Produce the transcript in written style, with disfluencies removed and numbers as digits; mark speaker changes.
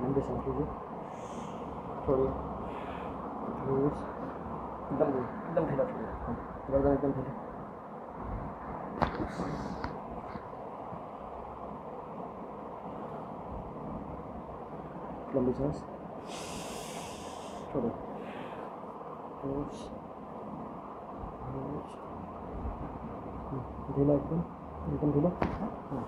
Speaker 1: लंबे सांस लीजिए, छोड़िए, एकदम एकदम ढीला छोड़िए, गर्दन एकदम ढीला। लंबी सांस, छोड़ो, ढीला एकदम ढीला। हाँ